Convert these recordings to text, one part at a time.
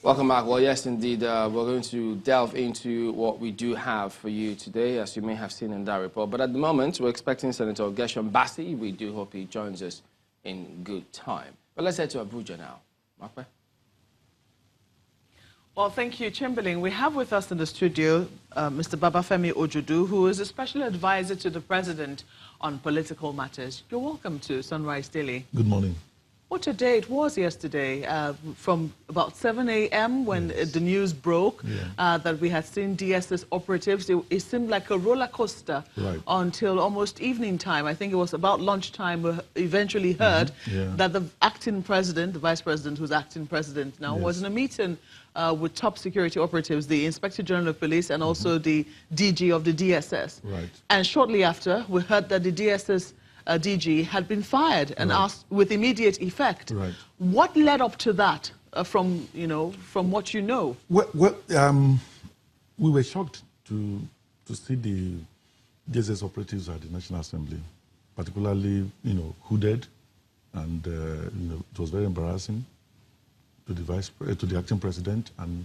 Welcome back. Well, yes, indeed, we're going to delve into what we do have for you today, as you may have seen in that report. But at the moment, we're expecting Senator Gershom Bassey. We do hope he joins us in good time. But let's head to Abuja now. Makwe? Well, thank you, Chamberlain. We have with us in the studio Mr. Babafemi Ojudu, who is a special advisor to the president on political matters. You're welcome to Sunrise Daily. Good morning. What a day it was yesterday, from about 7 a.m. when the news broke that we had seen DSS operatives. It seemed like a roller coaster until almost evening time. I think it was about lunchtime we eventually heard that the acting president, the vice president who's acting president now, was in a meeting with top security operatives, the Inspector General of Police and also the DG of the DSS. And shortly after, we heard that the DSS DG had been fired and asked with immediate effect. What led up to that from what you know? Well, we were shocked to see the DSS operatives at the National Assembly, particularly, hooded, and it was very embarrassing to the acting president. And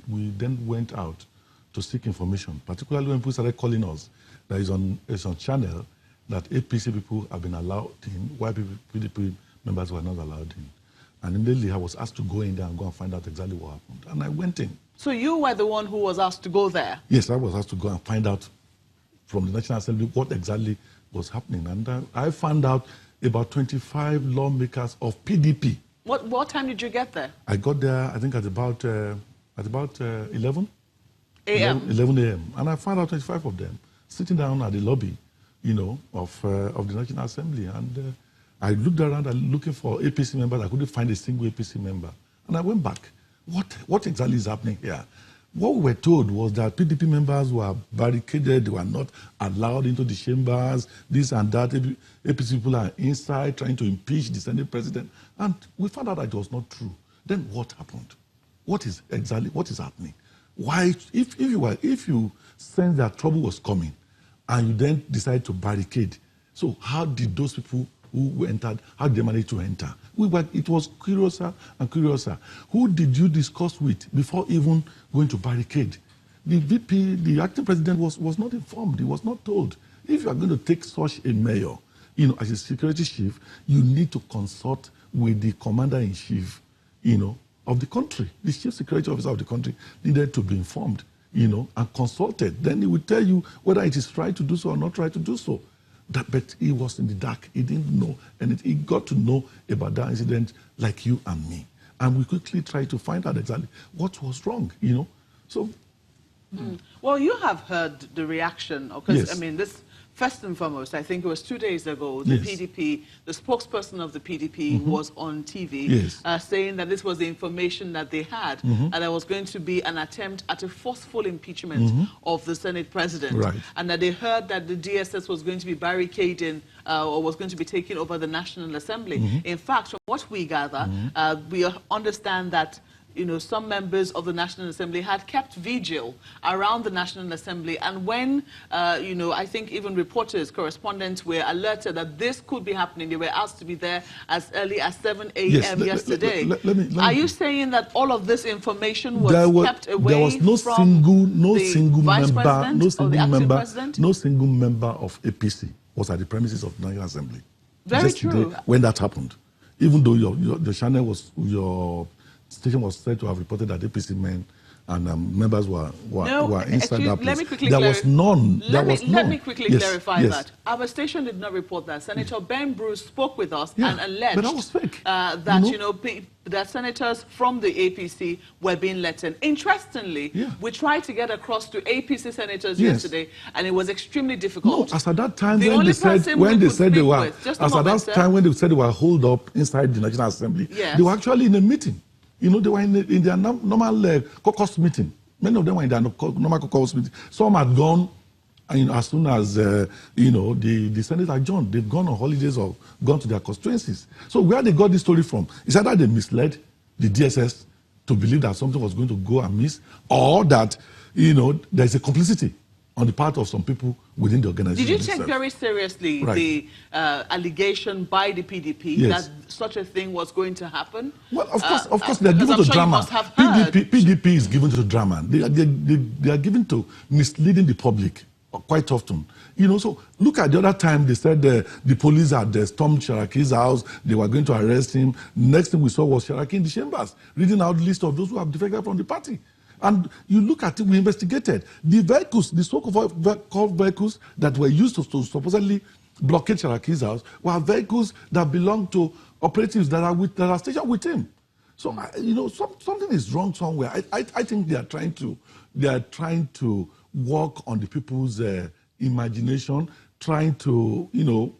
we then went out to seek information, particularly when people started calling us. That is on channel that APC people have been allowed in, while PDP members were not allowed in. And immediately I was asked to go in there and go and find out exactly what happened. And I went in. So you were the one who was asked to go there? Yes, I was asked to go and find out from the National Assembly what exactly was happening. And I found out about 25 lawmakers of PDP. What time did you get there? I got there, I think, at about 11 a.m. 11 a.m. And I found out 25 of them sitting down at the lobby, of the National Assembly. And I looked around and looking for APC members. I couldn't find a single APC member. And I went back. What exactly is happening here? What we were told was that PDP members were barricaded. They were not allowed into the chambers, this and that. APC people are inside trying to impeach the Senate president. And we found out that it was not true. Then what happened? What is happening? Why, if you sense that trouble was coming, and you then decide to barricade. So how did those people who entered, how did they manage to enter? It was curiouser and curiouser. Who did you discuss with before even going to barricade? The VP, the acting president was not informed. He was not told. If you are going to take such a mayor, as a security chief, you need to consult with the commander-in-chief, of the country. The chief security officer of the country needed to be informed, and consulted. Then he would tell you whether it is right to do so or not right to do so. But he was in the dark. He didn't know. And he got to know about that incident like you and me. And we quickly tried to find out exactly what was wrong, So. Well, you have heard the reaction. Because, this, first and foremost, I think it was 2 days ago, the PDP, the spokesperson of the PDP was on TV saying that this was the information that they had, and there was going to be an attempt at a forceful impeachment of the Senate president, and that they heard that the DSS was going to be barricading or was going to be taking over the National Assembly. In fact, from what we gather, we understand that some members of the National Assembly had kept vigil around the National Assembly. And when, I think even reporters, correspondents were alerted that this could be happening, they were asked to be there as early as 7 a.m. yesterday. Are you saying that all of this information was kept away? There was no single member of APC was at the premises of the National Assembly. Very true. When that happened, even though your channel was station was said to have reported that APC men and members were inside that place. Let me quickly there was none. Let me quickly clarify that. Our station did not report that. Senator Ben Bruce spoke with us and alleged but that was fake. That senators from the APC were being let in. Interestingly, we tried to get across to APC senators yesterday, and it was extremely difficult. No, as at that time when they said they were holed up inside the National Assembly, they were actually in a meeting. They were in their normal caucus meeting. Many of them were in their normal caucus meeting. Some had gone, as soon as, the Senate adjourned. They've gone on holidays or gone to their constituencies. So where they got this story from? Is either they misled the DSS to believe that something was going to go amiss, or that, there's a complicity on the part of some people within the organization. Did you take very seriously the allegation by the PDP that such a thing was going to happen? Well, of course, they're given to drama. PDP is given to drama. They are given to misleading the public quite often. You know, so look at the other time they said the police had stormed Sharaki's house, they were going to arrest him. Next thing we saw was Sharaki in the chambers, reading out the list of those who have defected from the party. And you look at it, we investigated. The vehicles, the so-called vehicles that were used to supposedly blockade Sharaki's house were vehicles that belong to operatives that are stationed with him. So, you know, something is wrong somewhere. I think they are trying to work on the people's imagination, trying to, you know,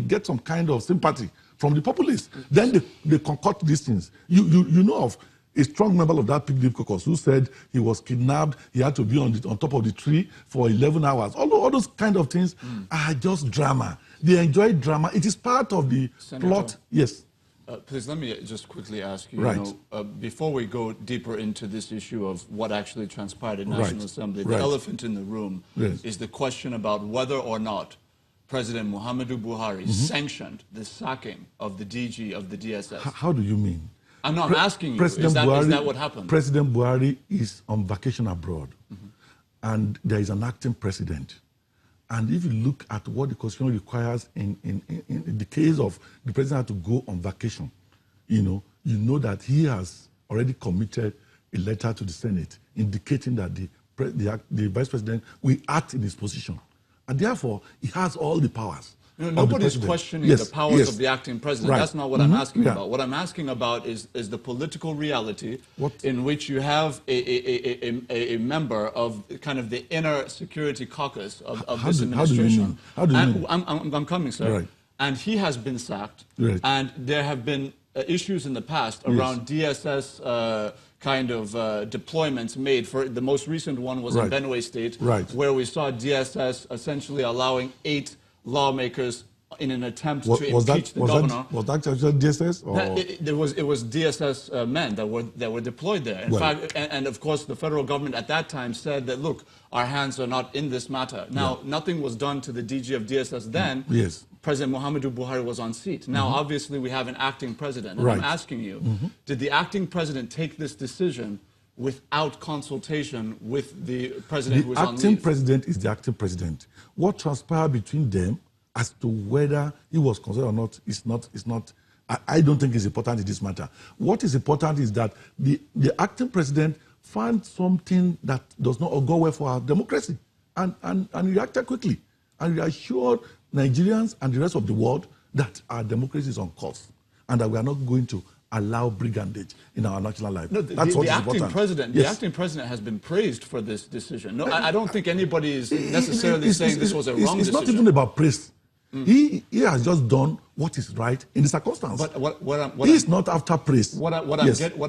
get some kind of sympathy from the populace. Then they concoct these things. You know of a strong member of that PDP caucus who said he was kidnapped, he had to be on top of the tree for 11 hours. All those kind of things are just drama. They enjoy drama. It is part of the plot. Yes. Please, let me just quickly ask you, right. Before we go deeper into this issue of what actually transpired in National Assembly, the elephant in the room is the question about whether or not President Muhammadu Buhari sanctioned the sacking of the DG of the DSS. How do you mean? I'm not asking you, is that what happened? President Buhari is on vacation abroad, and there is an acting president. And if you look at what the Constitution requires in the case of the president had to go on vacation, you know that he has already committed a letter to the Senate indicating that the vice president will act in his position. And therefore, he has all the powers. Nobody's questioning the powers of the acting president. That's not what I'm asking about. What I'm asking about is the political reality in which you have a member of kind of the inner security caucus of this administration. How do you mean? I'm coming, sir. Right. And he has been sacked. Right. And there have been issues in the past around DSS kind of deployments made. For the most recent one was in Benue State, where we saw DSS essentially allowing 8 lawmakers in an attempt to impeach the governor. Was that actually DSS? Or? It was DSS men that were deployed there. In fact, and of course, the federal government at that time said that, look, our hands are not in this matter. Now, nothing was done to the DG of DSS then. Yes. President Muhammadu Buhari was on seat. Now, obviously, we have an acting president. And I'm asking you, did the acting president take this decision without consultation with the president who was on leave? The acting president is the acting president. What transpired between them as to whether he was consulted or not is not. I don't think it's important in this matter. What is important is that the acting president found something that does not go well for our democracy and reacted quickly and reassured Nigerians and the rest of the world that our democracy is on course and that we are not going to allow brigandage in our national life. No, That's what is important. The acting president has been praised for this decision. No, I don't think anybody is necessarily saying this was a wrong decision. It's not even about praise. He has just done what is right in the circumstance. But he's not after praise. What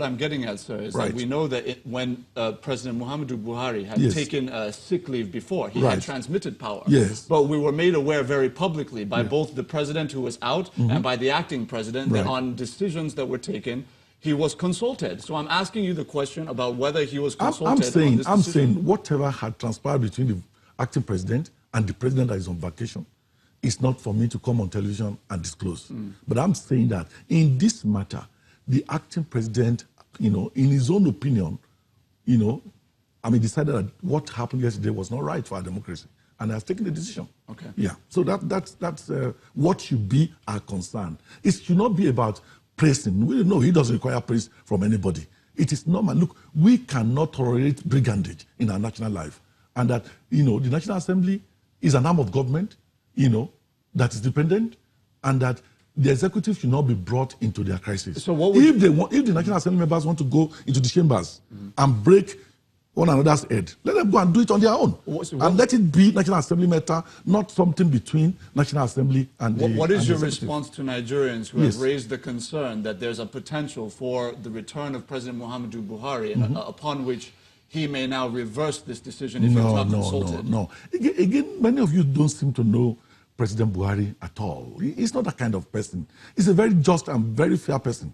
I'm getting at, sir, is that we know that when President Muhammadu Buhari had taken sick leave before, he had transmitted power. Yes. But we were made aware very publicly by both the president who was out and by the acting president that on decisions that were taken, he was consulted. So I'm asking you the question about whether he was consulted on this I'm saying whatever had transpired between the acting president and the president that is on vacation, it's not for me to come on television and disclose. But I'm saying that in this matter, the acting president, in his own opinion, decided that what happened yesterday was not right for our democracy and has taken the decision. Okay. Yeah. So that's what should be our concern. It should not be about praising. No, he doesn't require praise from anybody. It is normal. Look, we cannot tolerate brigandage in our national life. And that, the National Assembly is an arm of government, that is dependent, and that the executive should not be brought into their crisis. So if the National Assembly members want to go into the chambers and break one another's head, let them go and do it on their own. And let it be National Assembly matter, not something between National Assembly and the What is your executive. response to Nigerians who have raised the concern that there's a potential for the return of President Muhammadu Buhari, upon which he may now reverse this decision if he's not consulted? No. Again, many of you don't seem to know President Buhari at all. He's not that kind of person. He's a very just and very fair person.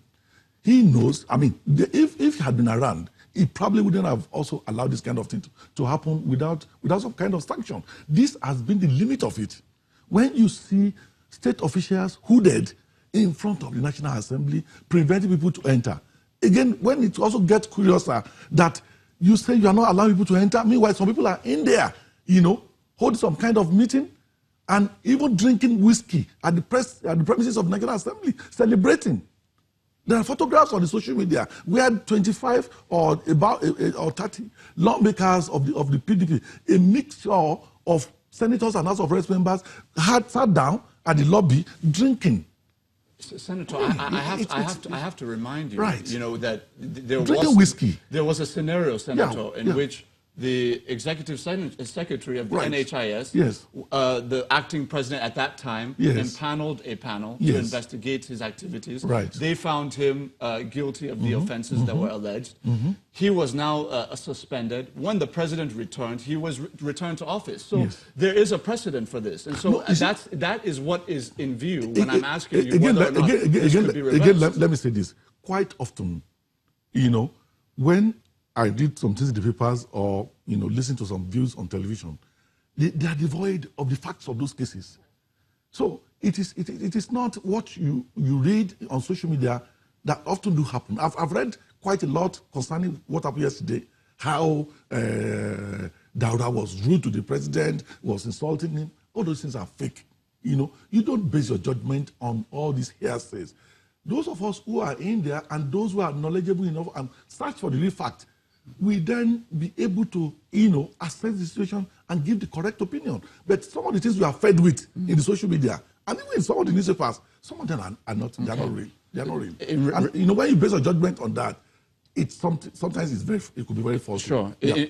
He knows, if he had been around he probably wouldn't have also allowed this kind of thing to happen without some kind of sanction. This has been the limit of it. When you see state officials hooded in front of the National Assembly, preventing people to enter. Again, when it also gets curiouser that you say you are not allowing people to enter, meanwhile some people are in there, holding some kind of meeting and even drinking whiskey at the premises of the National Assembly, celebrating. There are photographs on the social media where 25 or 30 lawmakers of the PDP, a mixture of senators and House of Reps members, had sat down at the lobby drinking. Senator, I have to remind you, right. That there was a scenario, Senator, in which the executive secretary of the NHIS, the acting president at that time, empaneled a panel to investigate his activities. They found him guilty of the offenses that were alleged. He was now suspended. When the president returned, he was returned to office. So there is a precedent for this. And so that is what is in view when I'm asking you whether or not this could be reversed. Again, let me say this. Quite often, when I read some things in the papers or, listen to some views on television, they are devoid of the facts of those cases. So it is not what you read on social media that often do happen. I've read quite a lot concerning what happened yesterday, how Dauda was rude to the president, was insulting him. All those things are fake. You don't base your judgment on all these hearsays. Those of us who are in there and those who are knowledgeable enough and search for the real fact, we then be able to, assess the situation and give the correct opinion. But some of the things we are fed with in the social media, and even in some of the newspapers, some of them are not. They are not real. They are not real. And when you base a judgment on that, sometimes it could be very false. Sure. Yeah.